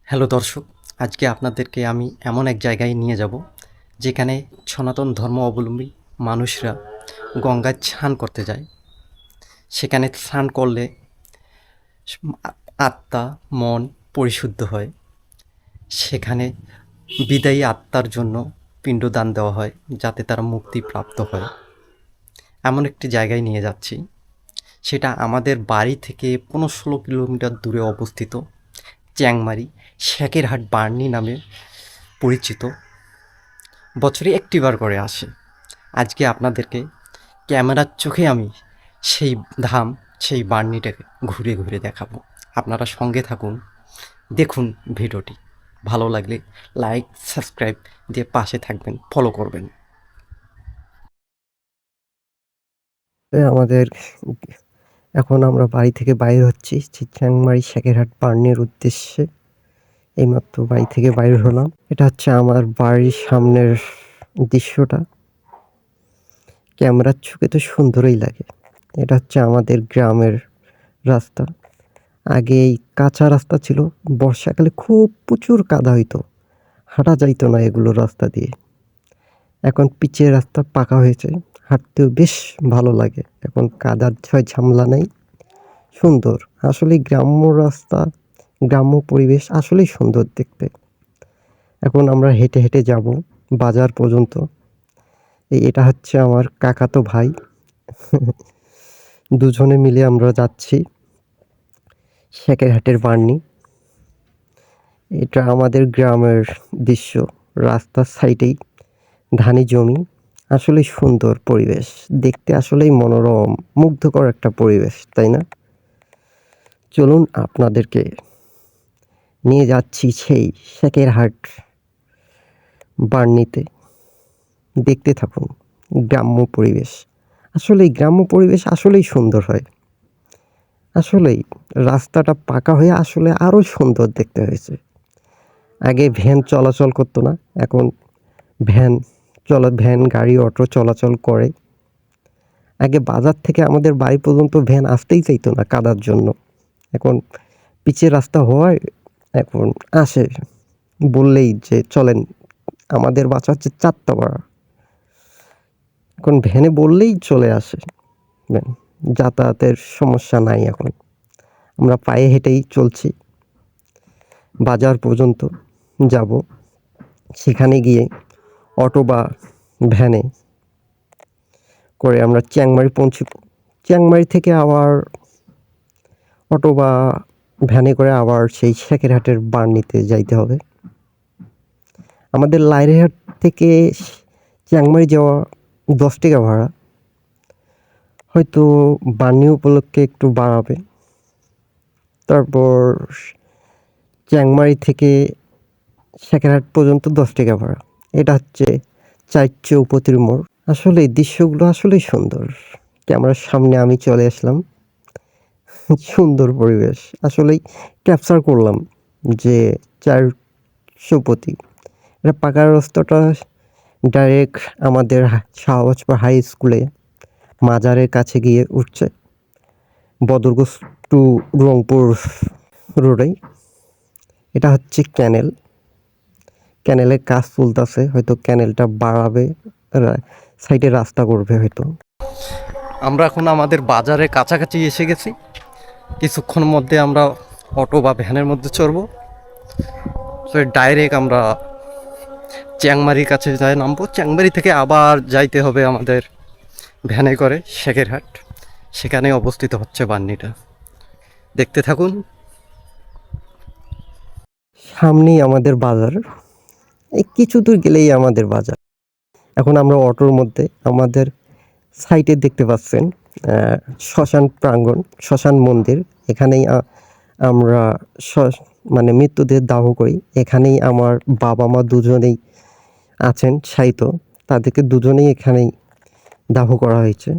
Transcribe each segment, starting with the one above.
Hello দর্শক, আজকে আপনাদেরকে আমি এমন এক জায়গায় নিয়ে যাব যেখানে সনাতন ধর্ম অবলম্বী মানুষরা গঙ্গায় স্নান করতে যায়। সেখানে স্নান করলে আত্মা মন পরিশুদ্ধ হয়। সেখানে বিদায়ী আত্মার জন্য পিণ্ডদান দেওয়া হয় যাতে তারা মুক্তি প্রাপ্ত হয়। এমন একটি জায়গায় নিয়ে যাচ্ছি, সেটা আমাদের বাড়ি থেকে 15-16 কিলোমিটার দূরে অবস্থিত চ্যাংমারি শেখেরহাট বার্নি নামে পরিচিত। বছরে একটিবার করে আসে। আজকে আপনাদেরকে ক্যামেরার চোখে আমি সেই ধাম, সেই বার্নিটাকে ঘুরে ঘুরে দেখাবো। আপনারা সঙ্গে থাকুন, দেখুন ভিডিওটি। ভালো লাগলে লাইক সাবস্ক্রাইব দিয়ে পাশে থাকবেন, ফলো করবেন। আমাদের এখন আমরা বাড়ি থেকে বাইর হচ্ছি চিংমারি শেখেরহাট বার্নের উদ্দেশ্যে। এইমাত্র বাড়ি থেকে বাইর হলাম। এটা হচ্ছে আমার বাড়ির সামনের দৃশ্যটা। ক্যামেরার চোখে তো সুন্দরই লাগে। এটা হচ্ছে আমাদের গ্রামের রাস্তা। আগে এই কাঁচা রাস্তা ছিল, বর্ষাকালে খুব প্রচুর কাদা হইতো, হাঁটা যাইতো না এগুলো রাস্তা দিয়ে। এখন পিচের রাস্তা পাকা হয়েছে, হাঁটতেও বেশ ভালো লাগে। এখন কাদার ঝামেলা নেই, সুন্দর। আসলে গ্রাম্য রাস্তা, গ্রাম্য পরিবেশ আসলেই সুন্দর দেখতে। এখন আমরা হেঁটে হেঁটে যাব বাজার পর্যন্ত। এটা হচ্ছে আমার কাকাতো ভাই। দুজনে মিলে আমরা যাচ্ছি শেখেরহাটের বার্নি। এটা আমাদের গ্রামের দৃশ্য। রাস্তার সাইডেই ধানি জমি, আসলেই সুন্দর পরিবেশ দেখতে, আসলেই মনোরম, মুগ্ধকর একটা পরিবেশ, তাই না? চলুন আপনাদেরকে নিয়ে যাচ্ছি সেই শেখেরহাট বার্নিতে। দেখতে থাকুন গ্রাম্য পরিবেশ। আসলেই গ্রাম্য পরিবেশ আসলেই সুন্দর হয়। আসলেই রাস্তাটা পাকা হয়ে আসলে আরও সুন্দর দেখতে হয়েছে। আগে ভ্যান চলাচল করতো না, এখন ভ্যান গাড়ি অটো চলাচল করে। আগে বাজার থেকে আমাদের বাড়ি পর্যন্ত ভ্যান আসতেই চাইতো না কাদার জন্য। এখন পিচের রাস্তা হওয়ায় এখন আসে, বললেই যে চলেন। আমাদের বাসা হচ্ছে 4টা। এখন ভ্যানে বললেই চলে আসে ভ্যান, যাতায়াতের সমস্যা নাই। এখন আমরা পায়ে হেঁটেই চলছি, বাজার পর্যন্ত যাব। সেখানে গিয়ে অটো বা ভ্যানে করে আমরা চ্যাংমারি পৌঁছব। চ্যাংমারি থেকে আবার অটো বা ভ্যানে করে আবার সেই শেখেরহাটের বার্নিতে যাইতে হবে। আমাদের লাইরেহাট থেকে চ্যাংমারি যাওয়া 10 টাকা ভাড়া, হয়তো বার্নি উপলক্ষে একটু বাড়াবে। তারপর চ্যাংমারি থেকে শেখেরহাট পর্যন্ত 10 টাকা ভাড়া। এটা হচ্ছে 4 চৌপতির মোড়। আসলে এই দৃশ্যগুলো আসলেই সুন্দর। ক্যামেরার সামনে আমি চলে আসলাম, সুন্দর পরিবেশ আসলেই ক্যাপচার করলাম। যে 4 চৌপতি, এটা পাকা রাস্তাটা ডাইরেক্ট আমাদের শাহবাজপুর হাই স্কুলে মাজারের কাছে গিয়ে উঠছে, বদরগঞ্জ টু রংপুর রোডেই। এটা হচ্ছে ক্যানেলের কাজ চলতেছে, হয়তো ক্যানেলটা বাড়াবে, সাইডে রাস্তা করবে হয়তো। আমরা এখন আমাদের বাজারের কাছাকাছি এসে গেছি। কিছুক্ষণ মধ্যে আমরা অটো বা ভ্যানের মধ্যে চড়বো। তো ডাইরেক্ট আমরা চ্যাংমারির কাছে যাই নামবো। চ্যাংমারি থেকে আবার যাইতে হবে আমাদের ভ্যানে করে শেখেরহাট। সেখানে অবস্থিত হচ্ছে বার্নিটা। দেখতে থাকুন। সামনেই আমাদের বাজার, এই কিছু দূর গেলেই আমাদের বাজার। এখন আমরা অটোর মধ্যে, আমাদের সাইটে দেখতে পাচ্ছেন শ্মশান প্রাঙ্গণ, শ্মশান মন্দির। এখানেই আমরা মানে মৃত্যুদের দাহ করি। এখানেই আমার বাবা মা দুজনেই আছেন শায়িত, তাদেরকে দুজনেই এখানেই দাহ করা হয়েছে।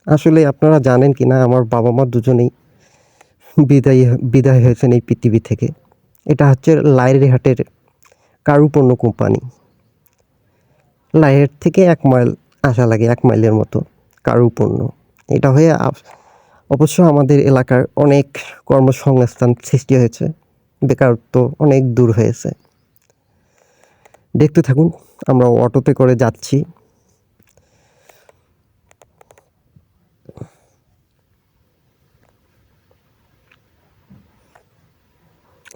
আসলে আপনারা জানেন কি না, আমার বাবা মা দুজনেই বিদায় হয়েছেন এই পৃথিবী থেকে। এটা হচ্ছে লাইরেহাটের কারুপণ্য কোম্পানি। লাইরেহাট থেকে 1 মাইল আসা লাগে, 1 মাইলের মতো কারুপণ্য। এটা হয়ে অবশ্য আমাদের এলাকার অনেক কর্মসংস্থান সৃষ্টি হয়েছে, বেকারত্ব অনেক দূর হয়েছে। দেখতে থাকুন, আমরা অটোতে করে যাচ্ছি।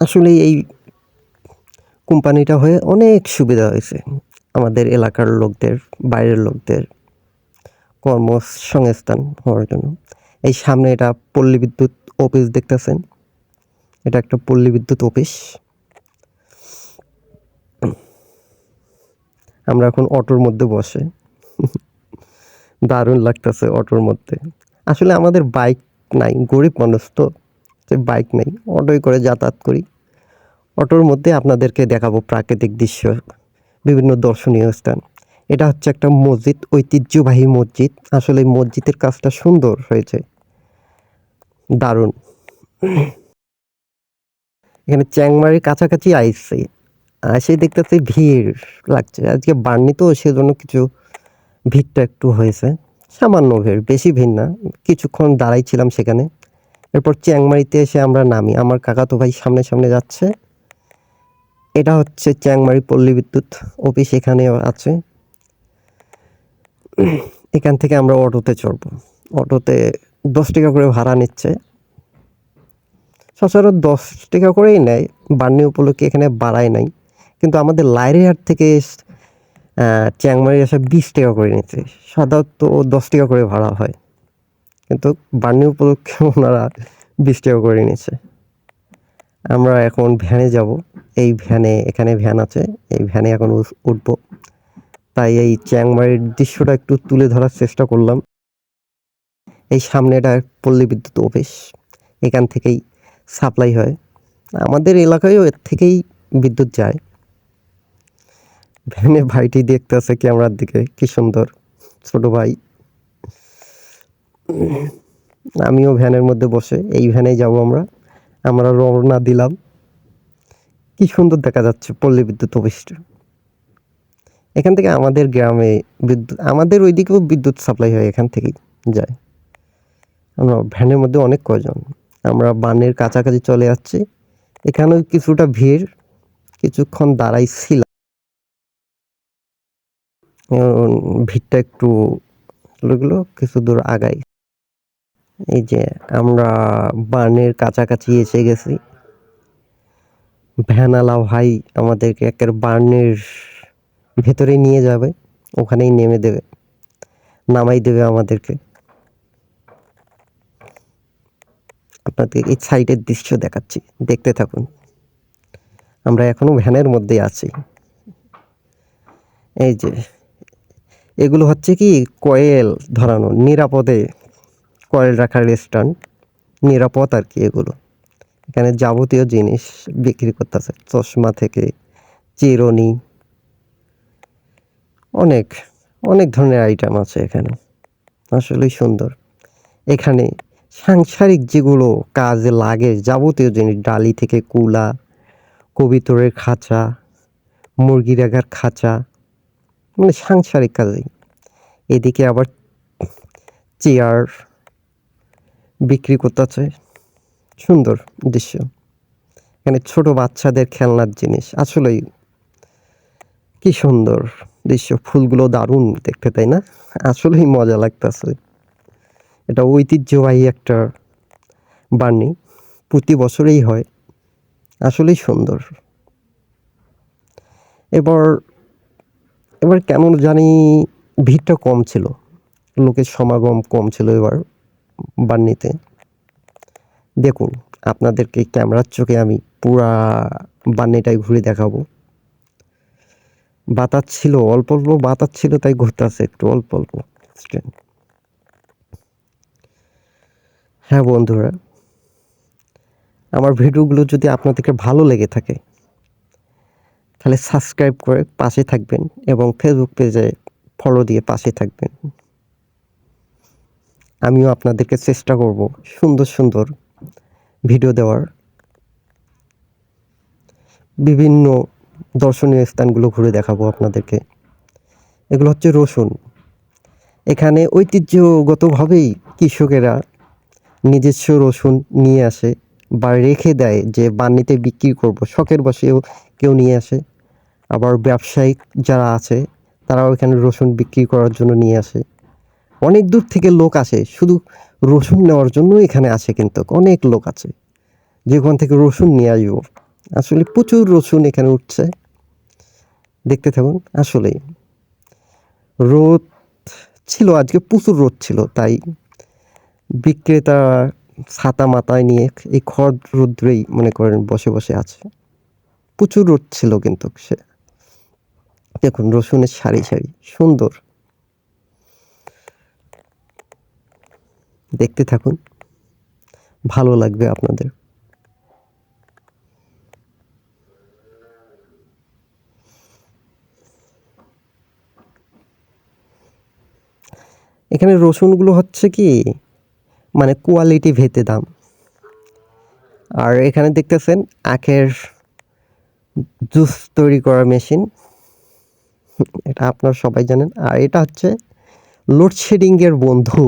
আসলে এই কোম্পানিটা হয়ে অনেক সুবিধা হয়েছে আমাদের এলাকার লোকদের, বাইরের লোকদের কর্মসংস্থান হওয়ার জন্য। এই সামনে এটা পল্লী বিদ্যুৎ অফিস দেখতেছেন, এটা একটা পল্লী বিদ্যুৎ অফিস। আমরা এখন অটোর মধ্যে বসে দারুণ লাগতেছে অটোর মধ্যে। আসলে আমাদের বাইক নাই, গরিব মানুষ তো, তাই বাইক নাই, অটোয় করে যাতায়াত করি। অটোর মধ্যে আপনাদেরকে দেখাবো প্রাকৃতিক দৃশ্য, বিভিন্ন দর্শনীয় স্থান। এটা হচ্ছে একটা মসজিদ, ঐতিহ্যবাহী মসজিদ। আসলে এই মসজিদের কাজটা সুন্দর হয়েছে, দারুণ। এখানে চ্যাংমারির কাছাকাছি আইসি, আসে দেখতেছি ভিড় লাগছে। আজকে বার্নি তো, সেজন্য কিছু ভিড়টা একটু হয়েছে, সামান্য ভিড়, বেশি ভিড় না। কিছুক্ষণ দাঁড়াইছিলাম সেখানে। এরপর চ্যাংমারিতে এসে আমরা নামি। আমার কাকাতো ভাই সামনে সামনে যাচ্ছে। এটা হচ্ছে চ্যাংমারি পল্লী বিদ্যুৎ অফিস, এখানেও আছে। এখান থেকে আমরা অটোতে চড়বো। অটোতে 10 টাকা করে ভাড়া নিচ্ছে, সচরাচর 10 টাকা করেই নেয়, বার্নি উপলক্ষে এখানে বাড়ায় নাই। কিন্তু আমাদের লাইরিহাট থেকে চ্যাংমারি আসা 20 টাকা করে নিচ্ছে। সাধারণত 10 টাকা করে ভাড়া হয়, কিন্তু বার্নি উপলক্ষে ওনারা 20 টাকা করে নিচ্ছে। আমরা এখন ভ্যানে যাব। এই ভ্যানে, এখানে ভ্যান আছে, এই ভ্যানে এখন উঠবো। তাই এই চ্যাংমারির দৃশ্যটা একটু তুলে ধরার চেষ্টা করলাম। এই সামনেটা পল্লী বিদ্যুৎ অফিস, এখান থেকেই সাপ্লাই হয়। আমাদের এলাকায়ও এর থেকেই বিদ্যুৎ যায়। ভ্যানে ভাইটি দেখতে আছে ক্যামেরার দিকে, কি সুন্দর, ছোট ভাই। আমিও ভ্যানের মধ্যে বসে, এই ভ্যানেই যাব আমরা। আমরা রওনা দিলাম। কি সুন্দর দেখা যাচ্ছে পল্লী বিদ্যুৎ অফিসটা। এখান থেকে আমাদের গ্রামে বিদ্যুৎ, আমাদের ওইদিকেও বিদ্যুৎ সাপ্লাই হয়, এখান থেকেই যায়। আমরা ভ্যানের মধ্যে অনেক কয়জন, আমরা বানের কাছাকাছি চলে যাচ্ছি। এখানেও কিছুটা ভিড়, কিছুক্ষণ দাঁড়াইছিলাম। ভিড়টা একটু লাগলো, কিছু দূর আগাই। এই যে আমরা বানের কাছাকাছি এসে গেছি। ভ্যানালা ভাই আমাদেরকে একের বার্নের ভেতরে নিয়ে যাবে, ওখানেই নেমে দেবে, নামাই দেবে আমাদেরকে। আপনাদের এই সাইডের দৃশ্য দেখাচ্ছি, দেখতে থাকুন। আমরা এখনো ভ্যানের মধ্যে আছি। এই যে এগুলো হচ্ছে কি কয়েল ধরানো, নিরাপদে কয়েল রাখার স্ট্যান্ড, নিরাপদ আর কি। এগুলো এখানে যাবতীয় জিনিস বিক্রি করতেছে, চশমা থেকে চিরুনি, অনেক অনেক ধরনের আইটেম আছে এখানে। আসলেই সুন্দর। এখানে সাংসারিক যেগুলো কাজে লাগে, যাবতীয় জিনিস, ডালি থেকে কুলা, কবিতরের খাঁচা, মুরগি রাখার খাঁচা, মানে সাংসারিক কাজে। এদিকে আবার চেয়ার বিক্রি করতেছে, সুন্দর দৃশ্য। এখানে ছোট বাচ্চাদের খেলনার জিনিস, আসলেই কি সুন্দর দৃশ্য। ফুলগুলো দারুণ দেখতে, তাই না? আসলেই মজা লাগতেছে। এটা ঐতিহ্যবাহী একটা বার্নি, প্রতি বছরেই হয়, আসলেই সুন্দর। এবার এবার কেমন জানি ভিড়টা কম ছিল, লোকের সমাগম কম ছিল এবার বার্নিতে। দেখুন, আপনাদেরকে ক্যামেরার চোখে আমি পুরা বার্নিটাই ঘুরে দেখাবো। বাতাস ছিল, অল্প অল্প বাতাস ছিল, তাই ঘুরতেছে একটু অল্প অল্প। হ্যাঁ বন্ধুরা, আমার ভিডিওগুলো যদি আপনাদেরকে ভালো লেগে থাকে তাহলে সাবস্ক্রাইব করে পাশে থাকবেন এবং ফেসবুক পেজে ফলো দিয়ে পাশে থাকবেন। আমিও আপনাদেরকে চেষ্টা করব সুন্দর সুন্দর ভিডিও দেওয়ার, বিভিন্ন দর্শনীয় স্থানগুলো ঘুরে দেখাবো আপনাদেরকে। এগুলো হচ্ছে রসুন। এখানে ঐতিহ্যগতভাবেই কৃষকেরা নিজস্ব রসুন নিয়ে আসে, বা রেখে দেয় যে বান্নিতে বিক্রি করব, শখের বশেও কেউ নিয়ে আসে। আবার ব্যবসায়িক যারা আছে তারাও এখানে রসুন বিক্রি করার জন্য নিয়ে আসে। অনেক দূর থেকে লোক আসে শুধু রসুন নেওয়ার জন্য, এখানে আসে কিন্তু অনেক লোক আছে যে ওখান থেকে রসুন নিয়ে আসবো। আসলে প্রচুর রসুন এখানে উঠছে, দেখতে থাকুন। আসলেই রোদ ছিল আজকে, প্রচুর রোদ ছিল, তাই বিক্রেতা ছাতা মাথায় নিয়ে এই খড় রৌদ্রেই মনে করেন বসে বসে আছে। প্রচুর রোদ ছিল কিন্তু সে, দেখুন রসুনের সারি সারি সুন্দর, দেখতে থাকুন, ভালো লাগবে আপনাদের। এখানে রসুনগুলো হচ্ছে কি মানে কোয়ালিটি ভেদে দাম। আর এখানে দেখতেছেন আখের জুস তৈরি করার মেশিন, এটা আপনারা সবাই জানেন। আর এটা হচ্ছে লোডশেডিং এর বন্ধু,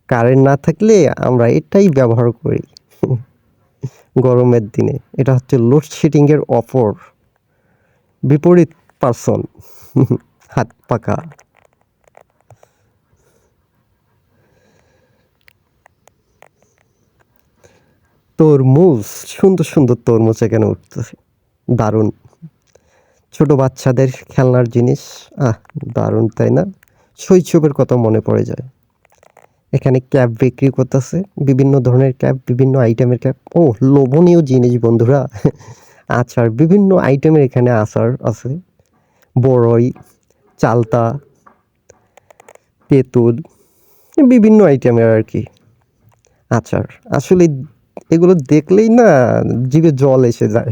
কারেন্ট না থাকলে আমরা এটাই ব্যবহার করি গরমের দিনে। এটা হচ্ছে লোডশেডিং এর অপর বিপরীত পার্সন হাত পাকা। তরমুজ, সুন্দর সুন্দর তরমুজ এখানে উঠতেছে, দারুণ। ছোট বাচ্চাদের খেলনার জিনিস, আহ দারুণ তাই না? শৈশবের কথা মনে পড়ে যায়। এখানে ক্যাপ বিক্রি করতেছে, বিভিন্ন ধরনের ক্যাপ, বিভিন্ন আইটেমের ক্যাপ। ও লোভনীয় জিনিস বন্ধুরা আচার, বিভিন্ন আইটেমের এখানে আচার আছে, বড়ই, চালতা, তেঁতুল, বিভিন্ন আইটেমের আর কি আচার। আসলে এগুলো দেখলেই না জিভে জল এসে যায়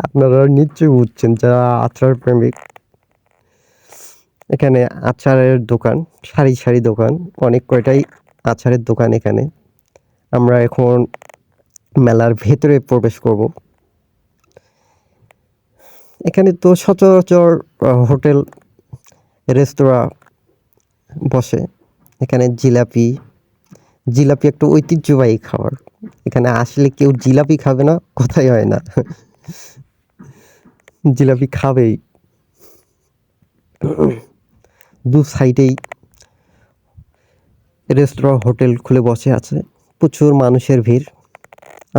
আপনারা নিশ্চয়ই বুঝছেন যারা আচার প্রেমিক। এখানে আচারের দোকান, সারি সারি দোকান, অনেক কয়টাই আচারের দোকান এখানে। আমরা এখন মেলার ভেতরে প্রবেশ করব। এখানে তো সচরাচর হোটেল রেস্তোরাঁ বসে। এখানে জিলাপি, জিলাপি একটা ঐতিহ্যবাহী খাবার। এখানে আসলে কেউ জিলাপি খাবে না কথাই হয় না জিলাপি খাবেই। দু সাইডেই রেস্তোরাঁ হোটেল খুলে বসে আছে, প্রচুর মানুষের ভিড়।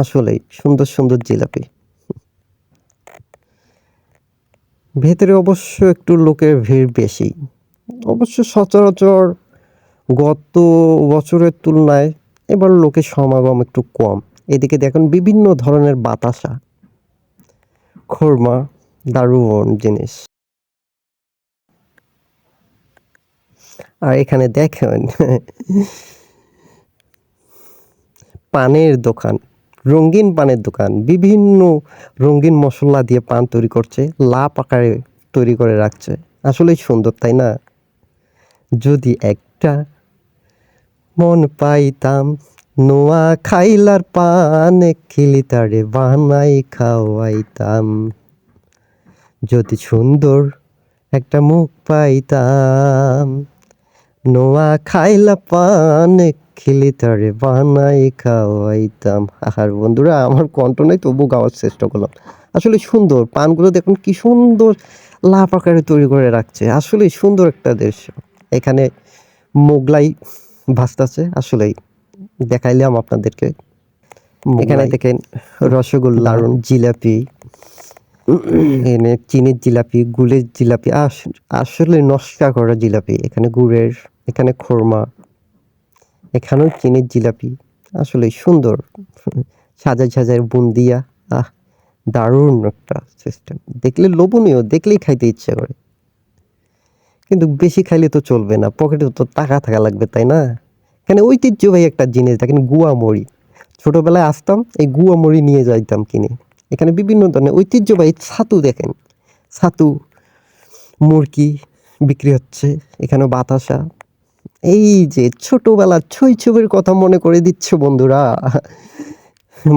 আসলেই সুন্দর সুন্দর জিলাপি। ভেতরে অবশ্য একটু লোকের ভিড় বেশি, অবশ্য সচরাচর গত বছরের তুলনায় এবার লোকের সমাগম একটু কম। এদিকে দেখুন বিভিন্ন ধরনের বাতাসা, খোরমা, দারুণ জিনিস। আর এখানে দেখেন পানের দোকান, রঙিন পানের দোকান, বিভিন্ন রঙিন মশলা দিয়ে পান তৈরি করছে, লাপ আকারে তৈরি করে রাখছে। আসলেই সুন্দর তাই না? যদি একটা মন পাইতাম, নোয়া খাইলার পান খিলি তারে বানাই খাওয়াইতাম। যদি সুন্দর একটা মুখ পাইতাম, নোয়া খাইলা পান খিলি তারে বানাই খাওয়াইতাম। আর বন্ধুরা আমার কণ্ঠ নেই, তবু গাওয়ার চেষ্টা করলাম। আসলে সুন্দর পানগুলো দেখুন কি সুন্দর লাফ আকারে তৈরি করে রাখছে। আসলে সুন্দর একটা দৃশ্য। এখানে মোগলাই ভাসতেছে, আসলেই দেখাইলাম আপনাদেরকে। এখানে দেখেন রসগোল্লা, জিলাপি, এনে চিনির জিলাপি, গুড়ের জিলাপি, আসলে নস্কা করা জিলাপি। এখানে গুড়ের, এখানে খোরমা, এখানেও চিনির জিলাপি। আসলে সুন্দর সাজায় সাজায় বুন্দিয়া, আহ দারুণ একটা সিস্টেম। দেখলে লোভনীয়, দেখলেই খাইতে ইচ্ছে করে, কিন্তু বেশি খাইলে তো চলবে না, পকেটে তো টাকা থাকা লাগবে তাই না? এখানে ঐতিহ্যবাহী একটা জিনিস দেখেন, গুয়া মরি। ছোটবেলায় আসতাম, এই গুয়া মরি নিয়ে যাইতাম কিনে। এখানে বিভিন্ন ধরনের ঐতিহ্যবাহী ছাতু দেখেন, ছাতু, মুরগি বিক্রি হচ্ছে। এখানে বাতাসা, এই যে ছোটবেলার শৈশবের কথা মনে করে দিচ্ছে বন্ধুরা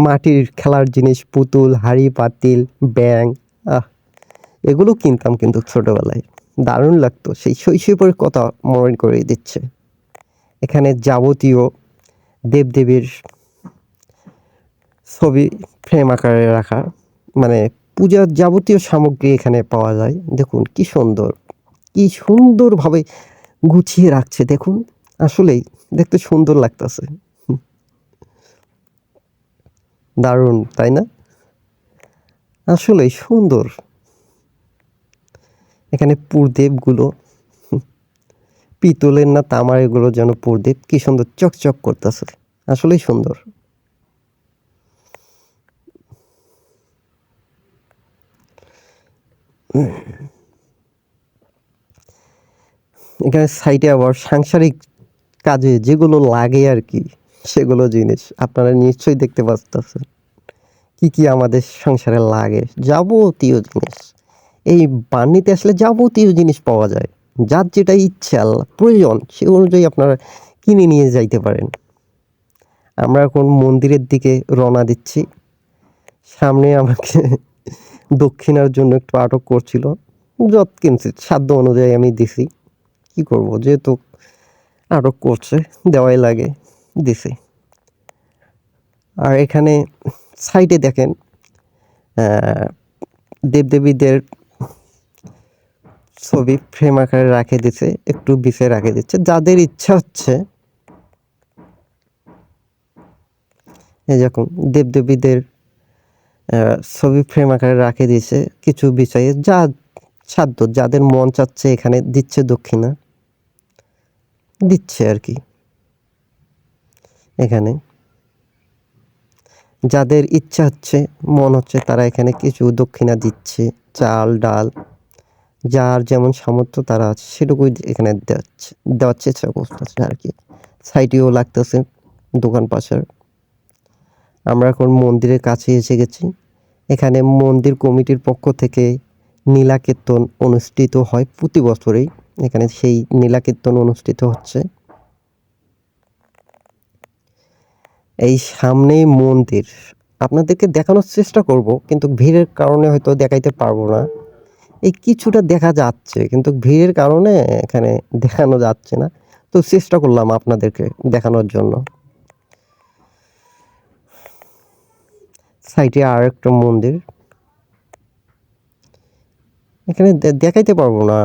মাটির খেলার জিনিস, পুতুল, হাঁড়ি পাতিল, ব্যাং, আহ এগুলো কিনতাম কিন্তু ছোটবেলায়, দারুণ লাগতো, সেই শৈশবের কথা মনে করে দিচ্ছে। এখানে যাবতীয় দেবদেবীর ছবি ফ্রেম আকারে রাখা, মানে পূজার যাবতীয় সামগ্রী এখানে পাওয়া যায়। দেখুন কি সুন্দর, কি সুন্দরভাবে গুছিয়ে রাখছে দেখুন। আসলেই দেখতে সুন্দর লাগতেছে, দারুণ তাই না? আসলেই সুন্দর। এখানে প্রদীপগুলো পিতলের না তামার, এগুলো যেন প্রদীপ, কি সুন্দর চকচক করতেছে, আসলেই সুন্দর। এখানে সাইডে আবার সাংসারিক কাজে যেগুলো লাগে আর কি, সেগুলো জিনিস আপনারা নিশ্চয়ই দেখতে পাচ্ছেন কি কি আমাদের সংসারে লাগে, যাবতীয় জিনিস। এই বান্নিতে আসলে যাবতীয় জিনিস পাওয়া যায়, যার যেটা ইচ্ছা প্রয়োজন সে অনুযায়ী আপনারা কিনে নিয়ে যাইতে পারেন। আমরা এখন মন্দিরের দিকে রওনা দিচ্ছি। সামনে আমাকে দক্ষিণার জন্য একটু আটক করছিল, যত কিনছি সাধ্য অনুযায়ী আমি দিছি। কি করব, যেহেতু আটক করছে, দেওয়াই লাগে, দিছি। আর এখানে সাইডে দেখেন দেবদেবীদের ছবি ফ্রেম আকারে রাখে দিচ্ছে, একটু বিছে রাখে দিচ্ছে, যাদের ইচ্ছা হচ্ছে। এই দেখুন দেবদেবীদের ছবি ফ্রেম আকারে রাখে দিয়েছে, কিছু বিষয়ে যা সাধ্য, যাদের মন চাচ্ছে এখানে দিচ্ছে, দক্ষিণা দিচ্ছে আর কি। এখানে যাদের ইচ্ছা হচ্ছে, মন হচ্ছে, তারা এখানে কিছু দক্ষিণা দিচ্ছে, চাল ডাল, যার যেমন সামর্থ্য তারা আছে সেটুকুই এখানে দেওয়ার চেষ্টা করতেছে আর কি। সাইডেও লাগতেছে দোকান পাশার। আমরা এখন মন্দিরের কাছে এসে গেছি। এখানে মন্দির কমিটির পক্ষ থেকে নীলাকীর্তন অনুষ্ঠিত হয় প্রতি বছরেই। এখানে সেই নীলাকীর্তন অনুষ্ঠিত হচ্ছে। এই সামনেই মন্দির, আপনাদেরকে দেখানোর চেষ্টা করব, কিন্তু ভিড়ের কারণে হয়তো দেখাইতে পারবো না। এই কিছুটা দেখা যাচ্ছে, কিন্তু ভিড়ের কারণে এখানে দেখানো যাচ্ছে না, তো চেষ্টা করলাম আপনাদেরকে দেখানোর জন্য। সাইডে আর একটা মন্দির, এখানে দেখাইতে পারবো না,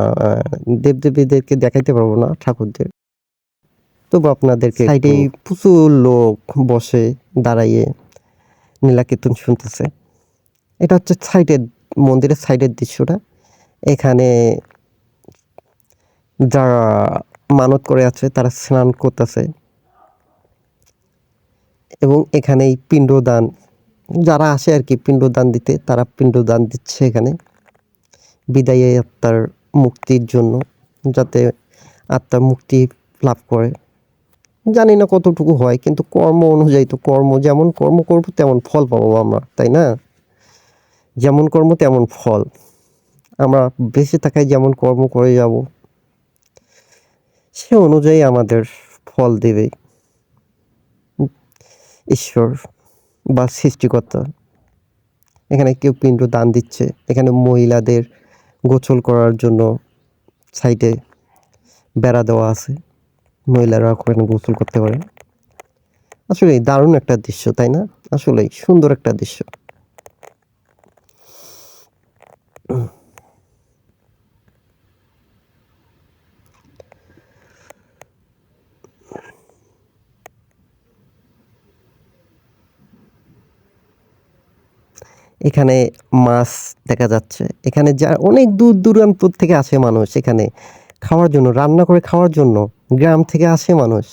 দেবদেবীদেরকে দেখাইতে পারবো না, ঠাকুরদের। তবু আপনাদেরকে সাইডে প্রচুর লোক বসে দাঁড়াইয়ে নীলাকীর্তন শুনতেছে। এটা হচ্ছে সাইডের, মন্দিরের সাইডের দৃশ্যটা। এখানে যারা মানত করে আছে তারা স্নান করতেছে, এবং এখানেই পিণ্ডদান, যারা আসে আর কি পিণ্ডদান দিতে, তারা পিণ্ডদান দিচ্ছে এখানে বিদায়ী আত্মার মুক্তির জন্য, যাতে আত্মা মুক্তি লাভ করে। জানি না কতটুকু হয়, কিন্তু কর্ম অনুযায়ী তো, কর্ম যেমন কর্ম করবো তেমন ফল পাবো আমরা, তাই না? যেমন কর্ম তেমন ফল। আমরা বেঁচে থাকায় যেমন কর্ম করে যাব, সে অনুযায়ী আমাদের ফল দেবে ঈশ্বর বা সৃষ্টিকর্তা। এখানে কেউ পিণ্ড দান দিচ্ছে, এখানে মহিলাদের গোসল করার জন্য সাইডে বেড়া দেওয়া আছে, মহিলারা ওখানে গোসল করতে পারে। আসলে দারুণ একটা দৃশ্য, তাই না? আসলেই সুন্দর একটা দৃশ্য। এখানে মাছ দেখা যাচ্ছে, এখানে যা অনেক দূর দূরান্ত থেকে আসে মানুষ এখানে খাওয়ার জন্য, রান্না করে খাওয়ার জন্য। গ্রাম থেকে আসে মানুষ,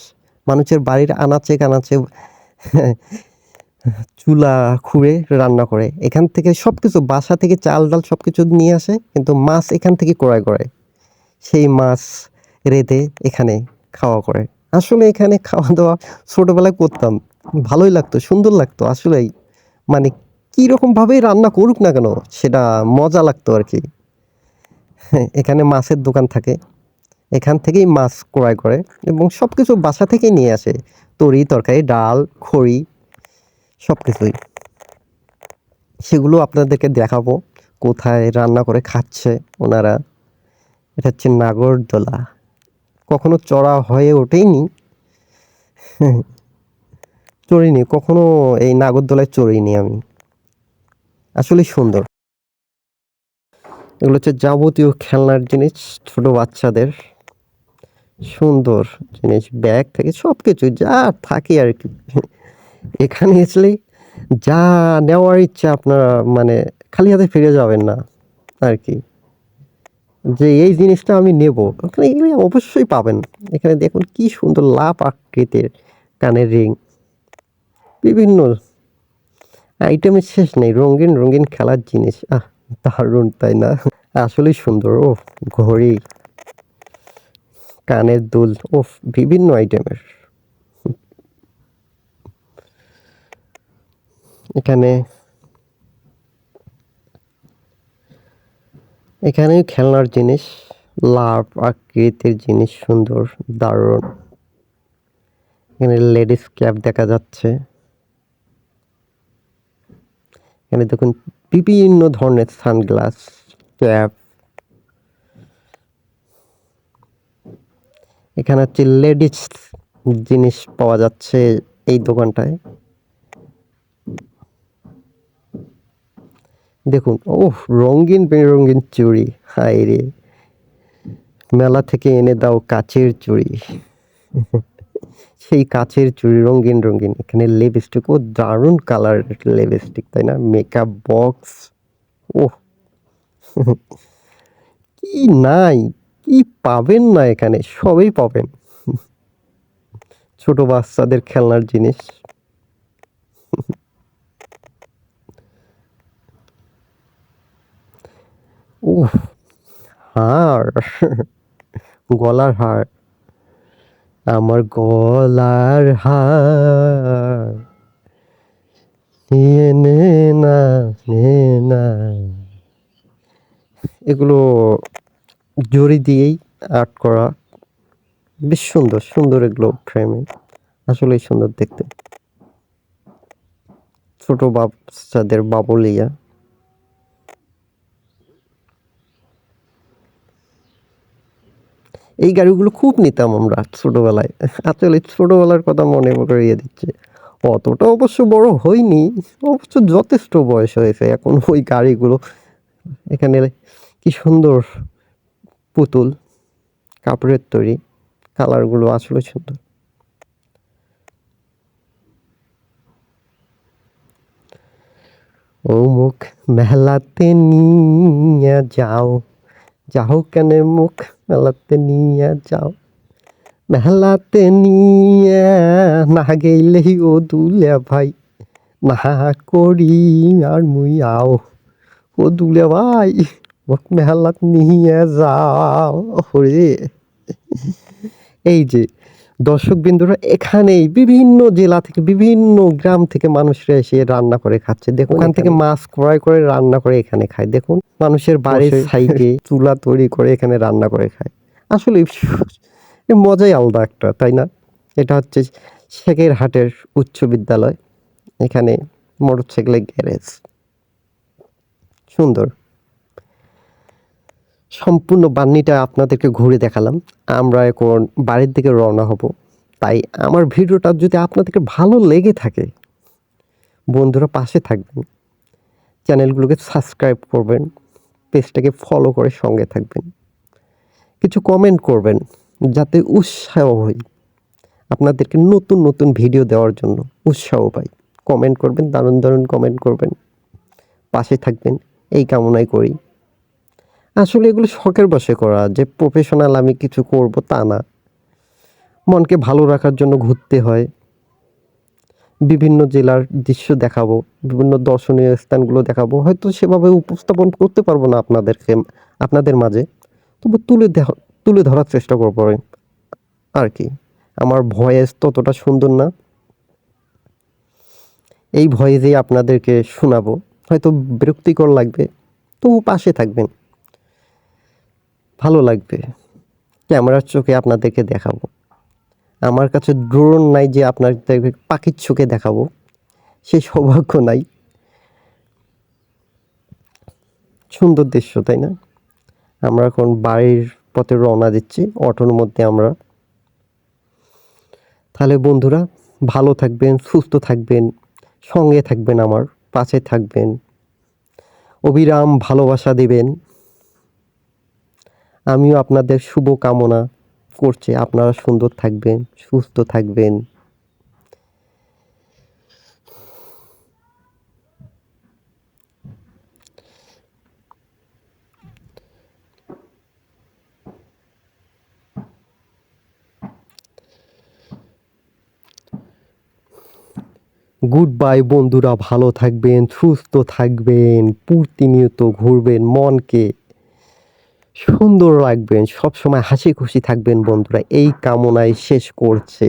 মানুষের বাড়ির আনাচে কানাচে চুলা খুঁড়ে রান্না করে। এখান থেকে সব কিছু, বাসা থেকে চাল ডাল সব কিছু নিয়ে আসে, কিন্তু মাছ এখান থেকে ক্রয় করে, সেই মাছ রেঁধে এখানে খাওয়া করে। আসলে এখানে খাওয়া দাওয়া ছোটোবেলায় করতাম, ভালোই লাগতো, সুন্দর লাগতো আসলেই। মানে কীরকমভাবেই রান্না করুক না কেন, সেটা মজা লাগতো আর কি। এখানে মাছের দোকান থাকে, এখান থেকেই মাছ ক্রয় করে এবং সব কিছু বাসা থেকেই নিয়ে আসে, তরি তরকারি ডাল খড়ি সব কিছুই। সেগুলো আপনাদেরকে দেখাবো কোথায় রান্না করে খাচ্ছে ওনারা। এটা হচ্ছে নাগরদোলা, কখনো চড়া হয়ে ওঠেনি, চড়িনি কখনো, এই নাগরদোলায় চড়িনি আমি। আসলে সুন্দর। এগুলো হচ্ছে যাবতীয় খেলনার জিনিস, ছোট বাচ্চাদের সুন্দর জিনিস, ব্যাগ থেকে সব কিছু যা থাকে আর কি। এখানে আসলে যা নেওয়ার ইচ্ছা আপনারা মানে খালি হাতে ফিরে যাবেন না আর কি, যে এই জিনিসটা আমি নেব, ওখানে গেলে অবশ্যই পাবেন। এখানে দেখুন কি সুন্দর লাভ আকৃতির কানের রিং, বিভিন্ন আইটেমের শেষ নেই, রঙিন রঙিন খেলার জিনিস। দারুণ তাই না? আসলেই সুন্দর। ও ঘড়ি, কানের দুল, ও বিভিন্ন আইটেমের। এখানে এখানে খেলনার জিনিস, লাভ আকৃতির জিনিস সুন্দর, দারুণ। এখানে লেডিস ক্যাপ দেখা যাচ্ছে। এখানে দেখুন বিভিন্ন ধরনের সানগ্লাস, ক্যাপ। এখানে হচ্ছে লেডিস জিনিস পাওয়া যাচ্ছে এই দোকানটায়। দেখুন রঙিন বেরঙিন চুড়ি, হায় রে, মেলা থেকে এনে দাও কাচের চুড়ি। সেই কাচের চুড়ি রঙিন রঙিন। এখানে লিপস্টিক, দারুণ কালার লিপস্টিক তাই না? মেকআপ বক্স, ওহ কি নাই, কি পাবেন না এখানে, সবই পাবেন। ছোট বাচ্চাদের খেলনার জিনিস। উফ, হার, গলার হার, আমার গলার হার, নিয়ে নে না, নে না। এগুলো জড়ি দিয়েই আর্ট করা, বেশ সুন্দর সুন্দর এগুলো ফ্রেমে, আসলেই সুন্দর দেখতে। ছোট বাচ্চাদের বাবুলিয়া। এই গাড়িগুলো খুব নিতাম আমরা ছোটবেলায়। আসলে ছোটবেলার কথা মনে করিয়ে দিচ্ছে। অতটা অবশ্য বড় হয়নি, অবশ্য যথেষ্ট বয়স হয়েছে এখন ওই গাড়িগুলো। এখানে কি সুন্দর পুতুল, কাপড়ের তৈরি, কালারগুলো আসলে সুন্দর। ও মুখ মেলাতে নিয়ে যাও, যাও কেন মুখ মেলাতে নিয়ে যাও, মেলাতে নিয়ে না গেলেই ও দুলে ভাই, না করি আর মুই আও, ও দুলে ভাই মুখ মেলাত নিয়ে যাও। ওরে, এই যে দর্শক বিন্দুরা, এখানেই বিভিন্ন জেলা থেকে বিভিন্ন গ্রাম থেকে মানুষরা এসে রান্না করে খাচ্ছে। দেখুন ওখান থেকে মাছ ক্রয় করে রান্না করে এখানে খায়। দেখুন মানুষের বাড়ির সাইডে চুলা তৈরি করে এখানে রান্না করে খায়। আসলে এর মজাই আলাদা একটা, তাই না? এটা হচ্ছে শেখেরহাটের উচ্চ বিদ্যালয়। এখানে মোটরসাইকেলের গ্যারেজ, সুন্দর। সম্পূর্ণ বান্নিটা আপনাদেরকে ঘুরে দেখালাম। আমরা এখন বাড়ির দিকে রওনা হব। তাই আমার ভিডিওটা যদি আপনাদেরকে ভালো লেগে থাকে, বন্ধুরা পাশে থাকবেন, চ্যানেলগুলোকে সাবস্ক্রাইব করবেন, পেজটাকে ফলো করে সঙ্গে থাকবেন, কিছু কমেন্ট করবেন যাতে উৎসাহ হই, আপনাদেরকে নতুন নতুন ভিডিও দেওয়ার জন্য উৎসাহ পাই। কমেন্ট করবেন, দারুণ দারুণ কমেন্ট করবেন, পাশে থাকবেন, এই কামনাই করি। আসলে এগুলো শখের বশে করা, যে প্রফেশনাল আমি কিছু করব তা না। মনকে ভালো রাখার জন্য ঘুরতে হয়, বিভিন্ন জেলার দৃশ্য দেখাবো, বিভিন্ন দর্শনীয় স্থানগুলো দেখাবো। হয়তো সেভাবে উপস্থাপন করতে পারবো না আপনাদের মাঝে, তবু তুলে ধরার চেষ্টা করবো আর কি। আমার ভয়েস ততটা সুন্দর না, এই ভয়েসেই আপনাদেরকে শোনাবো। হয়তো বিরক্তিকর লাগবে, তবু পাশে থাকবেন, ভালো লাগবে। ক্যামেরার চোখে আপনাদেরকে দেখাবো। আমার কাছে ড্রোন নাই যে আপনাদেরকে পাখির চোখে দেখাবো, সেই সৌভাগ্য নাই। সুন্দর দৃশ্য তাই না? আমরা এখন বাড়ির পথে রওনা দিচ্ছি অটোর মধ্যে আমরা। তাহলে বন্ধুরা ভালো থাকবেন, সুস্থ থাকবেন, সঙ্গে থাকবেন, আমার পাশে থাকবেন, অবিরাম ভালোবাসা দেবেন। আমিও আপনাদের শুভ কামনা করছি, আপনারা সুন্দর থাকবেন, সুস্থ থাকবেন। গুড বাই বন্ধুরা, ভালো থাকবেন, সুস্থ থাকবেন, প্রতিনিয়ত ঘুরবেন, মনকে সুন্দর রাখবেন, সবসময় হাসি খুশি থাকবেন বন্ধুরা, এই কামনায় শেষ করছে।